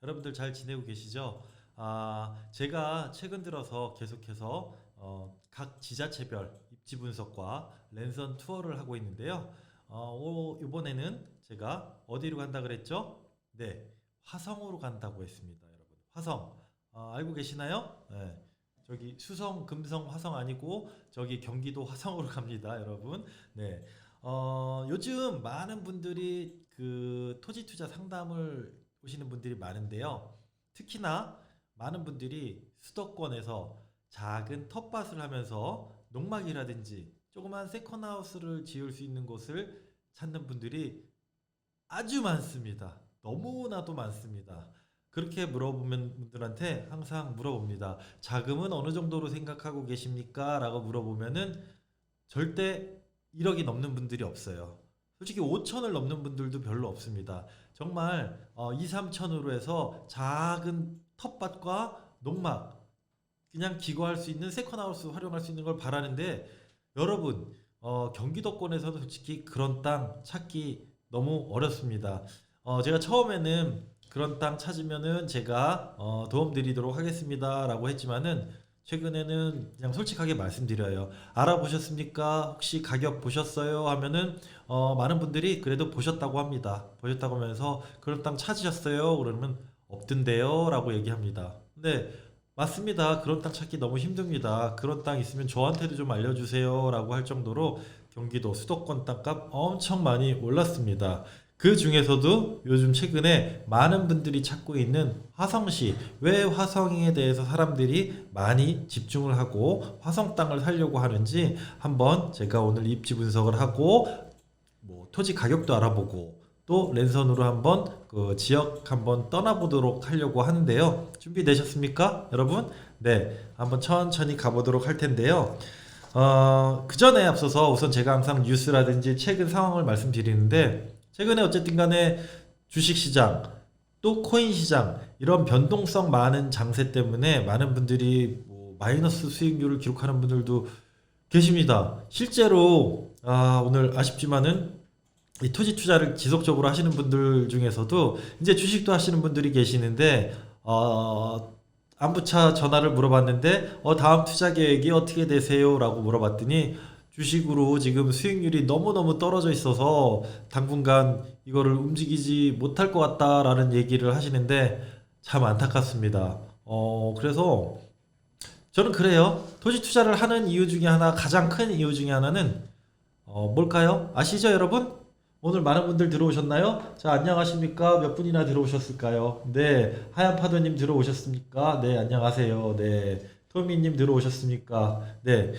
여러분들 잘 지내고 계시죠? 제가 최근 들어서 계속해서 각 지자체별 입지 분석과 랜선 투어를 하고 있는데요. 이번에는 제가 어디로 간다 그랬죠? 네, 화성으로 간다고 했습니다, 여러분. 화성. 알고 계시나요? 네. 저기 수성, 금성, 화성 아니고 저기 경기도 화성으로 갑니다, 여러분. 네. 요즘 많은 분들이 그 토지 투자 상담을 오시는 분들이 많은데요. 특히나 많은 분들이 수도권에서 작은 텃밭을 하면서 농막이라든지 조그만 세컨하우스를 지을 수 있는 곳을 찾는 분들이 아주 많습니다. 너무나도 많습니다. 그렇게 물어보면 분들한테 항상 물어봅니다. 자금은 어느 정도로 생각하고 계십니까? 라고 물어보면은 절대 1억이 넘는 분들이 없어요. 솔직히 5천을 넘는 분들도 별로 없습니다. 정말 2, 3천으로 해서 작은 텃밭과 농막 그냥 기거할 수 있는 세컨하우스 활용할 수 있는 걸 바라는데 여러분 경기도권에서는 솔직히 그런 땅 찾기 너무 어렵습니다. 제가 처음에는 그런 땅 찾으면은 제가 도움 드리도록 하겠습니다 라고 했지만은 최근에는 그냥 솔직하게 말씀드려요. 알아보셨습니까? 혹시 가격 보셨어요? 하면은 많은 분들이 그래도 보셨다고 합니다. 보셨다고 하면서 그런 땅 찾으셨어요? 그러면 없던데요? 라고 얘기합니다. 근데 맞습니다. 그런 땅 찾기 너무 힘듭니다. 그런 땅 있으면 저한테도 좀 알려주세요. 라고 할 정도로 경기도 수도권 땅값 엄청 많이 올랐습니다. 그 중에서도 요즘 최근에 많은 분들이 찾고 있는 화성시, 왜 화성에 대해서 사람들이 많이 집중을 하고 화성 땅을 사려고 하는지 한번 제가 오늘 입지 분석을 하고 뭐 토지 가격도 알아보고 또 랜선으로 한번 그 지역 한번 떠나보도록 하려고 하는데요. 준비되셨습니까, 여러분? 네, 한번 천천히 가보도록 할 텐데요. 그 전에 앞서서 우선 제가 항상 뉴스라든지 최근 상황을 말씀드리는데 최근에 어쨌든 간에 주식시장 또 코인 시장 이런 변동성 많은 장세 때문에 많은 분들이 뭐 마이너스 수익률을 기록하는 분들도 계십니다. 실제로 오늘 아쉽지만은 이 토지 투자를 지속적으로 하시는 분들 중에서도 이제 주식도 하시는 분들이 계시는데 안부차 전화를 물어봤는데 다음 투자 계획이 어떻게 되세요? 라고 물어봤더니 주식으로 지금 수익률이 너무너무 떨어져 있어서 당분간 이거를 움직이지 못할 것 같다라는 얘기를 하시는데 참 안타깝습니다. 그래서 저는 그래요. 토지 투자를 하는 이유 중에 하나, 가장 큰 이유 중에 하나는 뭘까요? 아시죠, 여러분? 오늘 많은 분들 들어오셨나요? 자, 안녕하십니까? 몇 분이나 들어오셨을까요? 네, 하얀 파도님 들어오셨습니까? 네, 안녕하세요. 네, 토미님 들어오셨습니까? 네.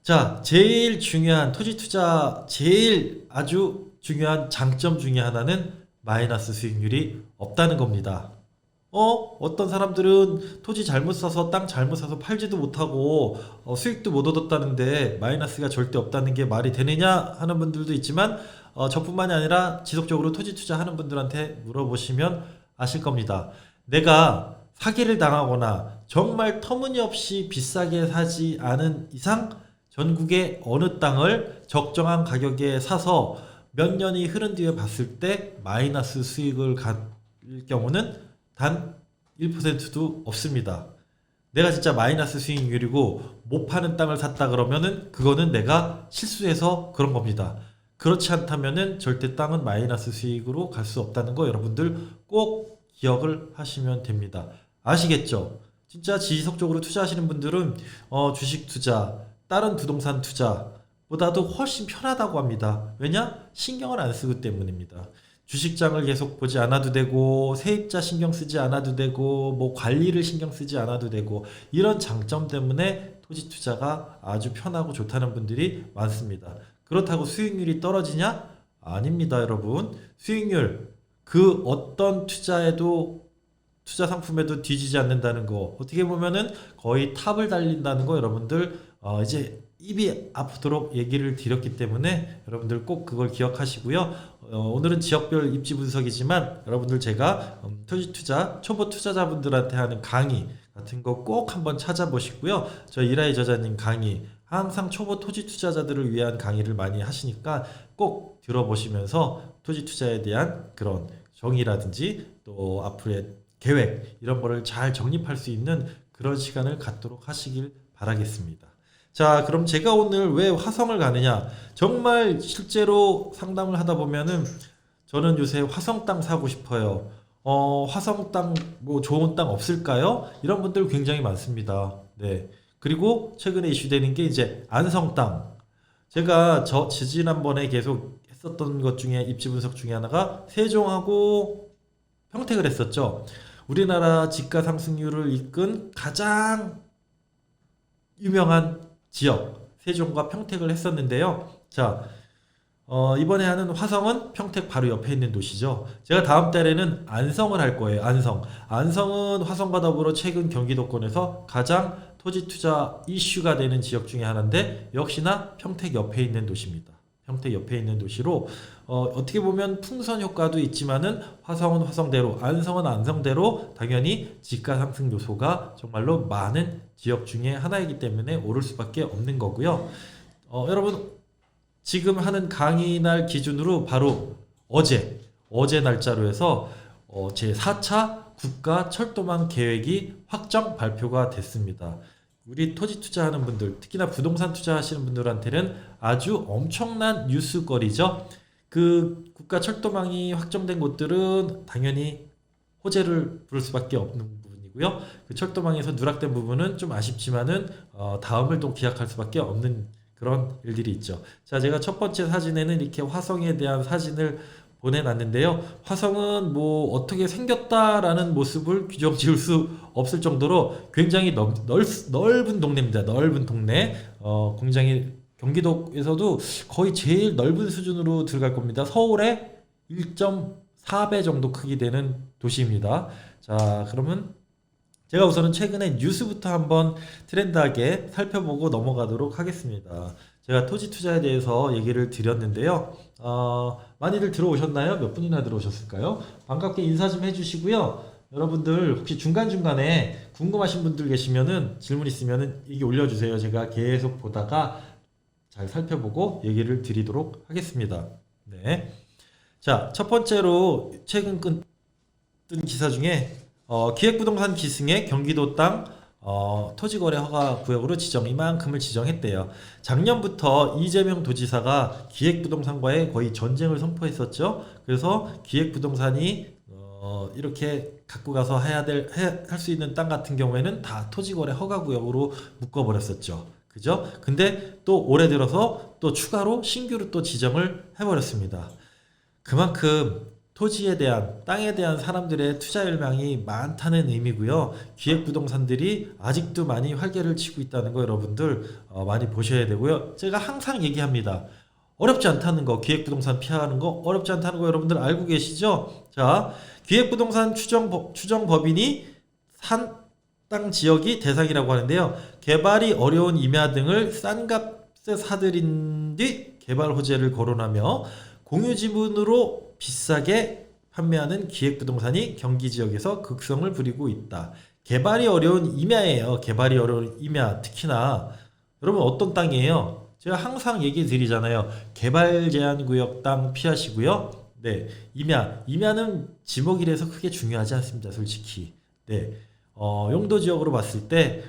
자, 제일 중요한 토지 투자 제일 아주 중요한 장점 중에 하나는 마이너스 수익률이 없다는 겁니다. 어떤 사람들은 토지 잘못 사서 땅 잘못 사서 팔지도 못하고 수익도 못 얻었다는데 마이너스가 절대 없다는 게 말이 되느냐 하는 분들도 있지만 저뿐만이 아니라 지속적으로 토지 투자하는 분들한테 물어보시면 아실 겁니다. 내가 사기를 당하거나 정말 터무니없이 비싸게 사지 않은 이상 전국의 어느 땅을 적정한 가격에 사서 몇 년이 흐른 뒤에 봤을 때 마이너스 수익을 가질 경우는 단 1%도 없습니다. 내가 진짜 마이너스 수익률이고 못 파는 땅을 샀다 그러면은 그거는 내가 실수해서 그런 겁니다. 그렇지 않다면은 절대 땅은 마이너스 수익으로 갈 수 없다는 거 여러분들 꼭 기억을 하시면 됩니다. 아시겠죠? 진짜 지속적으로 투자하시는 분들은 주식 투자, 다른 부동산 투자보다도 훨씬 편하다고 합니다. 왜냐? 신경을 안 쓰기 때문입니다. 주식장을 계속 보지 않아도 되고 세입자 신경 쓰지 않아도 되고 뭐 관리를 신경 쓰지 않아도 되고 이런 장점 때문에 토지 투자가 아주 편하고 좋다는 분들이 많습니다. 그렇다고 수익률이 떨어지냐? 아닙니다, 여러분. 수익률 그 어떤 투자에도 투자 상품에도 뒤지지 않는다는 거 어떻게 보면은 거의 탑을 달린다는 거 여러분들 이제 입이 아프도록 얘기를 드렸기 때문에 여러분들 꼭 그걸 기억하시고요. 오늘은 지역별 입지 분석이지만 여러분들 제가 토지 투자 초보 투자자분들한테 하는 강의 같은 거 꼭 한번 찾아보시고요. 저 이라이 저자님 강의 항상 초보 토지 투자자들을 위한 강의를 많이 하시니까 꼭 들어보시면서 토지 투자에 대한 그런 정의라든지 또 앞으로의 계획 이런 거를 잘 정립할 수 있는 그런 시간을 갖도록 하시길 바라겠습니다. 자, 그럼 제가 오늘 왜 화성을 가느냐? 정말 실제로 상담을 하다 보면은 저는 요새 화성 땅 사고 싶어요. 화성 땅 뭐 좋은 땅 없을까요? 이런 분들 굉장히 많습니다. 네. 그리고 최근에 이슈되는 게 이제 안성 땅. 제가 지난번에 계속 했었던 것 중에 입지 분석 중에 하나가 세종하고 평택을 했었죠. 우리나라 집가 상승률을 이끈 가장 유명한 지역 세종과 평택을 했었는데요. 자, 이번에 하는 화성은 평택 바로 옆에 있는 도시죠. 제가 다음 달에는 안성을 할 거예요. 안성은 화성과 더불어 최근 경기도권에서 가장 토지 투자 이슈가 되는 지역 중에 하나인데 역시나 평택 옆에 있는 도시입니다. 평택 옆에 있는 도시로 어떻게 보면 풍선 효과도 있지만은 화성은 화성대로, 안성은 안성대로 당연히 집가 상승 요소가 정말로 많은 지역 중에 하나이기 때문에 오를 수밖에 없는 거고요. 여러분 지금 하는 강의 날 기준으로 바로 어제 날짜로 해서 제 4차 국가 철도망 계획이 확정 발표가 됐습니다. 우리 토지 투자하는 분들, 특히나 부동산 투자하시는 분들한테는 아주 엄청난 뉴스거리죠. 그 국가 철도망이 확정된 곳들은 당연히 호재를 부를 수밖에 없는 부분이고요. 그 철도망에서 누락된 부분은 좀 아쉽지만은 다음을 또 기약할 수밖에 없는 그런 일들이 있죠. 자, 제가 첫 번째 사진에는 이렇게 화성에 대한 사진을 보내놨는데요. 화성은 뭐 어떻게 생겼다라는 모습을 규정 지을 수 없을 정도로 굉장히 넓은 동네입니다. 넓은 동네. 굉장히 경기도에서도 거의 제일 넓은 수준으로 들어갈 겁니다. 서울의 1.4배 정도 크기 되는 도시입니다. 자, 그러면 제가 우선은 최근에 뉴스부터 한번 트렌드하게 살펴보고 넘어가도록 하겠습니다. 제가 토지 투자에 대해서 얘기를 드렸는데요. 많이들 들어오셨나요? 몇 분이나 들어오셨을까요? 반갑게 인사 좀 해주시고요. 여러분들 혹시 중간중간에 궁금하신 분들 계시면은 질문 있으면은 이게 올려주세요. 제가 계속 보다가 잘 살펴보고 얘기를 드리도록 하겠습니다. 네. 자, 첫 번째로 최근 뜬 기사 중에 기획부동산 기승의 경기도 땅 토지거래 허가 구역으로 지정 이만큼을 지정했대요. 작년부터 이재명 도지사가 기획부동산과의 거의 전쟁을 선포했었죠. 그래서 기획부동산이 이렇게 갖고 가서 할 수 있는 땅 같은 경우에는 다 토지거래 허가 구역으로 묶어버렸었죠. 그죠? 근데 또 올해 들어서 또 추가로 신규로 또 지정을 해버렸습니다. 그만큼 토지에 대한 땅에 대한 사람들의 투자 열망이 많다는 의미고요. 기획부동산들이 아직도 많이 활개를 치고 있다는 거 여러분들 많이 보셔야 되고요. 제가 항상 얘기합니다. 어렵지 않다는 거, 기획부동산 피하는 거 어렵지 않다는 거 여러분들 알고 계시죠? 자, 기획부동산 추정법인이 산 땅 지역이 대상이라고 하는데요. 개발이 어려운 임야 등을 싼 값에 사들인 뒤 개발 호재를 거론하며 공유지분으로 비싸게 판매하는 기획부동산이 경기지역에서 극성을 부리고 있다. 개발이 어려운 임야예요. 개발이 어려운 임야. 특히나 여러분 어떤 땅이에요? 제가 항상 얘기 드리잖아요. 개발 제한구역 땅 피하시고요. 네, 임야는 지목이라서 크게 중요하지 않습니다. 솔직히. 네, 용도 지역으로 봤을 때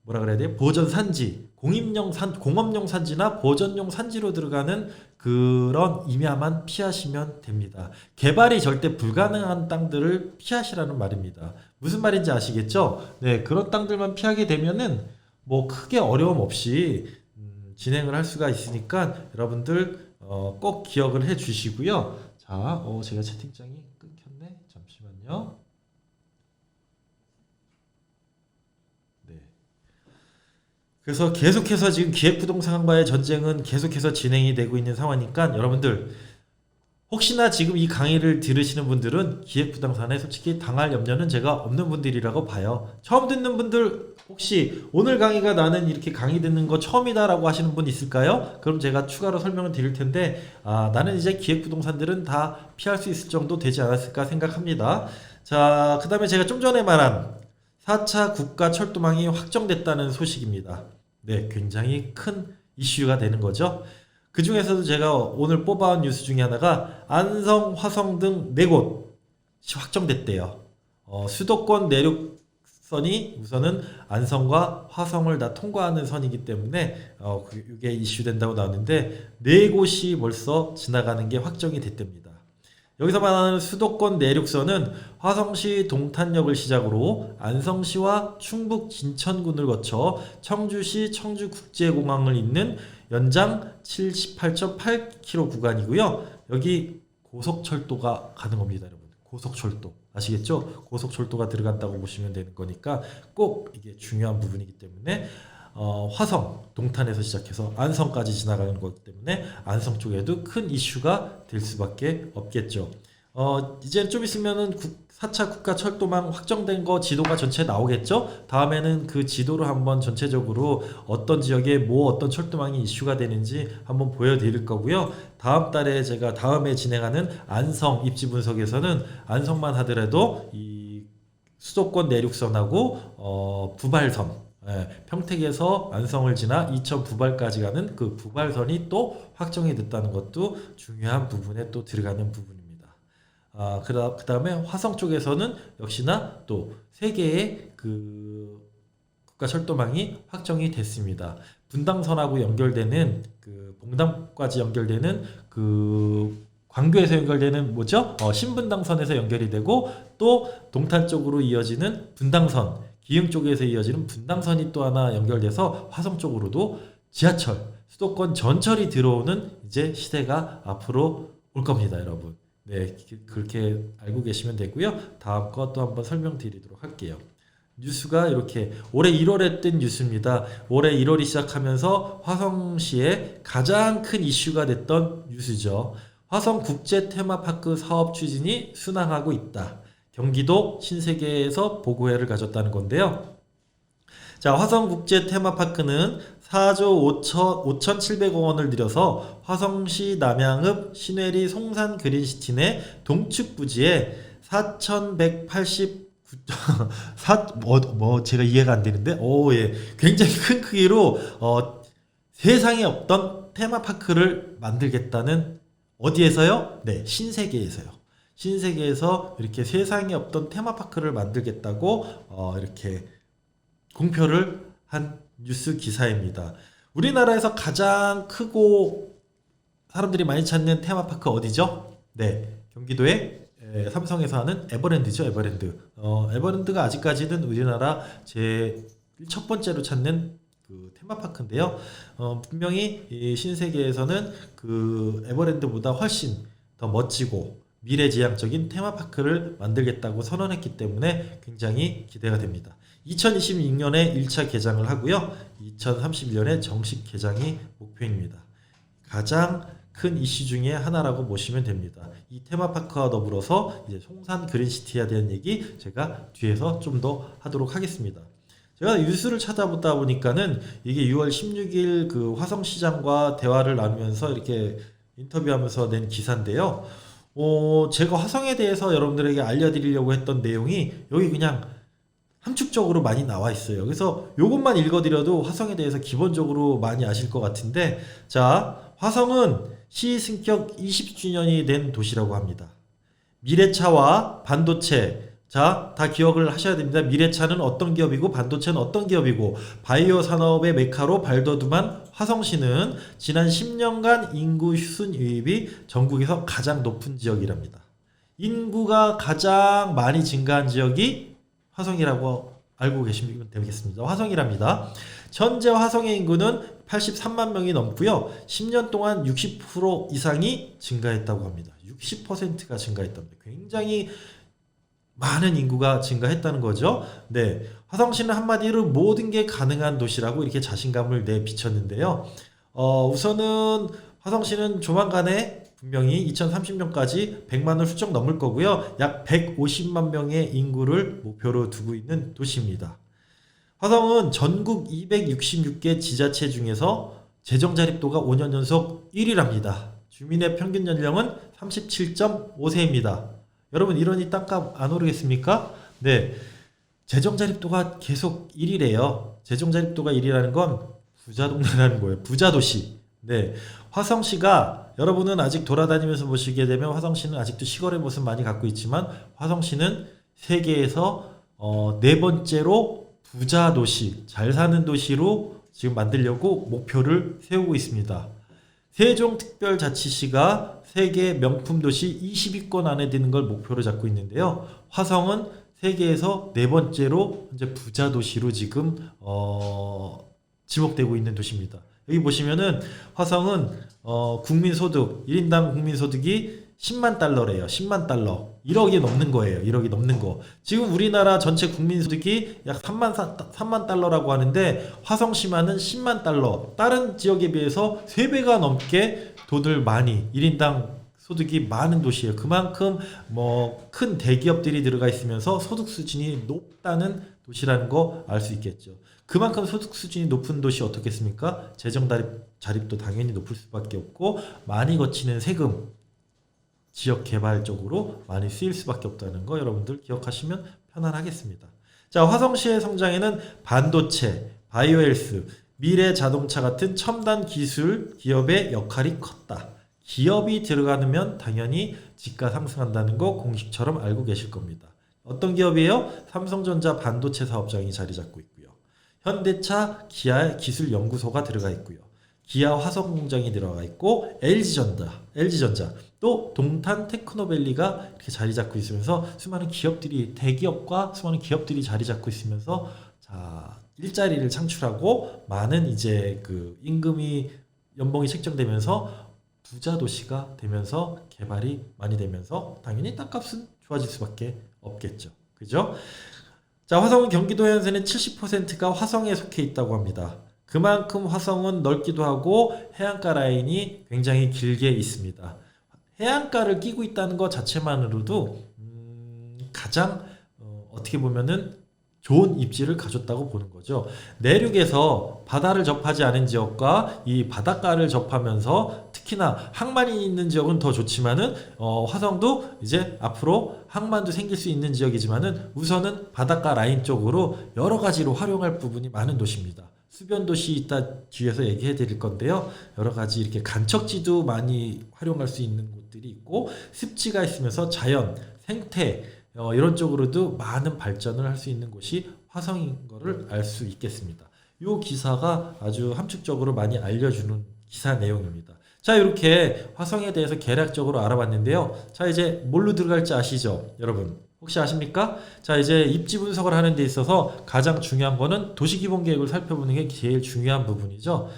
뭐라 그래야 돼요? 보전 산지, 공업용 산지나 보전용 산지로 들어가는 그런 임야만 피하시면 됩니다. 개발이 절대 불가능한 땅들을 피하시라는 말입니다. 무슨 말인지 아시겠죠? 네, 그런 땅들만 피하게 되면은 뭐 크게 어려움 없이 진행을 할 수가 있으니까 여러분들 꼭 기억을 해 주시고요. 자, 제가 채팅창이 끊겼네. 잠시만요. 그래서 계속해서 지금 기획부동산과의 전쟁은 계속해서 진행이 되고 있는 상황이니까 여러분들 혹시나 지금 이 강의를 들으시는 분들은 기획부동산에 솔직히 당할 염려는 제가 없는 분들이라고 봐요. 처음 듣는 분들 혹시 오늘 강의가 나는 이렇게 강의 듣는 거 처음이다라고 하시는 분 있을까요? 그럼 제가 추가로 설명을 드릴 텐데 나는 이제 기획부동산들은 다 피할 수 있을 정도 되지 않았을까 생각합니다. 자, 그 다음에 제가 좀 전에 말한 4차 국가 철도망이 확정됐다는 소식입니다. 네, 굉장히 큰 이슈가 되는 거죠. 그 중에서도 제가 오늘 뽑아온 뉴스 중에 하나가 안성, 화성 등 4곳 확정됐대요. 수도권 내륙선이 우선은 안성과 화성을 다 통과하는 선이기 때문에 이게 이슈된다고 나왔는데 4곳이 벌써 지나가는 게 확정이 됐답니다. 여기서 말하는 수도권 내륙선은 화성시 동탄역을 시작으로 안성시와 충북 진천군을 거쳐 청주시 청주국제공항을 잇는 연장 78.8km 구간이고요. 여기 고속철도가 가는 겁니다, 여러분. 고속철도 아시겠죠? 고속철도가 들어간다고 보시면 되는 거니까 꼭 이게 중요한 부분이기 때문에 화성, 동탄에서 시작해서 안성까지 지나가는 거기 때문에 안성 쪽에도 큰 이슈가 될 수밖에 없겠죠. 이제 좀 있으면은 4차 국가철도망 확정된 거 지도가 전체 나오겠죠? 다음에는 그 지도를 한번 전체적으로 어떤 지역에 어떤 철도망이 이슈가 되는지 한번 보여드릴 거고요. 다음 달에 제가 다음에 진행하는 안성 입지 분석에서는 안성만 하더라도 이 수도권 내륙선하고 부발선, 평택에서 안성을 지나 이천 부발까지 가는 그 부발선이 또 확정이 됐다는 것도 중요한 부분에 또 들어가는 부분입니다. 그 다음에 화성 쪽에서는 역시나 또 3개의 그 국가철도망이 확정이 됐습니다. 분당선하고 연결되는 그 봉담까지 연결되는 그 광교에서 연결되는 뭐죠? 신분당선에서 연결이 되고 또 동탄 쪽으로 이어지는 분당선, 기흥 쪽에서 이어지는 분당선이 또 하나 연결돼서 화성 쪽으로도 지하철, 수도권 전철이 들어오는 이제 시대가 앞으로 올 겁니다, 여러분. 네, 그렇게 알고 계시면 되고요. 다음 거 또 한번 설명드리도록 할게요. 뉴스가 이렇게 올해 1월에 뜬 뉴스입니다. 올해 1월이 시작하면서 화성시에 가장 큰 이슈가 됐던 뉴스죠. 화성 국제 테마파크 사업 추진이 순항하고 있다. 경기도 신세계에서 보고회를 가졌다는 건데요. 자, 화성 국제 테마파크는 4조 5,700억 원을 들여서 화성시 남양읍 신회리 송산 그린시티 내 동측 부지에 4,189 제가 이해가 안 되는데 예. 굉장히 큰 크기로 세상에 없던 테마파크를 만들겠다는 어디에서요? 네, 신세계에서요. 신세계에서 이렇게 세상에 없던 테마파크를 만들겠다고 이렇게 공표를 한 뉴스 기사입니다. 우리나라에서 가장 크고 사람들이 많이 찾는 테마파크 어디죠? 네, 경기도의 삼성에서 하는 에버랜드죠. 에버랜드가 아직까지는 우리나라 첫 번째로 찾는 그 테마파크인데요. 분명히 이 신세계에서는 그 에버랜드보다 훨씬 더 멋지고 미래지향적인 테마파크를 만들겠다고 선언했기 때문에 굉장히 기대가 됩니다. 2026년에 1차 개장을 하고요. 2031년에 정식 개장이 목표입니다. 가장 큰 이슈 중에 하나라고 보시면 됩니다. 이 테마파크와 더불어서 이제 송산 그린시티에 대한 얘기 제가 뒤에서 좀 더 하도록 하겠습니다. 제가 뉴스를 찾아보다 보니까는 이게 6월 16일 그 화성시장과 대화를 나누면서 이렇게 인터뷰하면서 낸 기사인데요. 제가 화성에 대해서 여러분들에게 알려드리려고 했던 내용이 여기 그냥 함축적으로 많이 나와 있어요. 그래서 이것만 읽어드려도 화성에 대해서 기본적으로 많이 아실 것 같은데, 자, 화성은 시승격 20주년이 된 도시라고 합니다. 미래차와 반도체, 자, 다 기억을 하셔야 됩니다. 미래차는 어떤 기업이고 반도체는 어떤 기업이고 바이오 산업의 메카로 발돋움한 화성시는 지난 10년간 인구 순유입이 전국에서 가장 높은 지역이랍니다. 인구가 가장 많이 증가한 지역이 화성이라고 알고 계시면 되겠습니다. 화성이랍니다. 현재 화성의 인구는 83만 명이 넘고요. 10년 동안 60% 이상이 증가했다고 합니다. 60%가 증가했답니다. 굉장히 많은 인구가 증가했다는 거죠. 네, 화성시는 한마디로 모든 게 가능한 도시라고 이렇게 자신감을 내비쳤는데요. 우선은 화성시는 조만간에 분명히 2030년까지 100만을 훌쩍 넘을 거고요. 약 150만 명의 인구를 목표로 두고 있는 도시입니다. 화성은 전국 266개 지자체 중에서 재정자립도가 5년 연속 1위랍니다. 주민의 평균 연령은 37.5세입니다. 여러분 이러니 땅값 안 오르겠습니까? 네, 재정자립도가 계속 1위래요. 재정자립도가 1위라는 건 부자 동네라는 거예요. 부자 도시. 네, 화성시가 여러분은 아직 돌아다니면서 보시게 되면 화성시는 아직도 시골의 모습 많이 갖고 있지만 화성시는 세계에서 네 번째로 부자 도시, 잘 사는 도시로 지금 만들려고 목표를 세우고 있습니다. 세종특별자치시가 세계 명품 도시 20위권 안에 드는 걸 목표로 잡고 있는데요. 화성은 세계에서 네 번째로 현재 부자 도시로 지금 지목되고 있는 도시입니다. 여기 보시면은 화성은 국민소득 1인당 국민소득이 10만 달러래요. 10만 달러. 1억이 넘는 거예요. 1억이 넘는 거. 지금 우리나라 전체 국민소득이 약 3만 달러라고 하는데 화성시만은 10만 달러. 다른 지역에 비해서 3배가 넘게 돈을 많이 1인당 소득이 많은 도시예요. 그만큼 뭐 큰 대기업들이 들어가 있으면서 소득 수준이 높다는 도시라는 거 알 수 있겠죠. 그만큼 소득 수준이 높은 도시 어떻겠습니까? 재정 자립도 당연히 높을 수밖에 없고 많이 거치는 세금 지역 개발 쪽으로 많이 쓰일 수밖에 없다는 거 여러분들 기억하시면 편안하겠습니다. 자, 화성시의 성장에는 반도체, 바이오헬스, 미래 자동차 같은 첨단 기술 기업의 역할이 컸다. 기업이 들어가면 당연히 지가 상승한다는 거 공식처럼 알고 계실 겁니다. 어떤 기업이에요? 삼성전자 반도체 사업장이 자리 잡고 있고요. 현대차, 기아 기술연구소가 들어가 있고요. 기아 화성공장이 들어가 있고 LG전자 또 동탄 테크노밸리가 이렇게 자리 잡고 있으면서 수많은 기업들이 대기업과 수많은 기업들이 자리 잡고 있으면서 자, 일자리를 창출하고 많은 이제 그 임금이 연봉이 책정되면서 부자 도시가 되면서 개발이 많이 되면서 당연히 땅값은 좋아질 수밖에 없겠죠. 그죠? 자, 화성은 경기도 해안선의 70%가 화성에 속해 있다고 합니다. 그만큼 화성은 넓기도 하고 해안가 라인이 굉장히 길게 있습니다. 해안가를 끼고 있다는 것 자체만으로도 가장 어떻게 보면은 좋은 입지를 가졌다고 보는 거죠. 내륙에서 바다를 접하지 않은 지역과 이 바닷가를 접하면서 특히나 항만이 있는 지역은 더 좋지만은 화성도 이제 앞으로 항만도 생길 수 있는 지역이지만은 우선은 바닷가 라인 쪽으로 여러 가지로 활용할 부분이 많은 도시입니다. 수변 도시 이따 뒤에서 얘기해 드릴 건데요. 여러 가지 이렇게 간척지도 많이 활용할 수 있는 곳들이 있고 습지가 있으면서 자연, 생태 이런 쪽으로도 많은 발전을 할 수 있는 곳이 화성인 거를 알 수 있겠습니다. 이 기사가 아주 함축적으로 많이 알려주는 기사 내용입니다. 자, 이렇게 화성에 대해서 개략적으로 알아봤는데요. 자, 이제 뭘로 들어갈지 아시죠? 여러분 혹시 아십니까? 자, 이제 입지 분석을 하는 데 있어서 가장 중요한 거는 도시기본계획을 살펴보는 게 제일 중요한 부분이죠.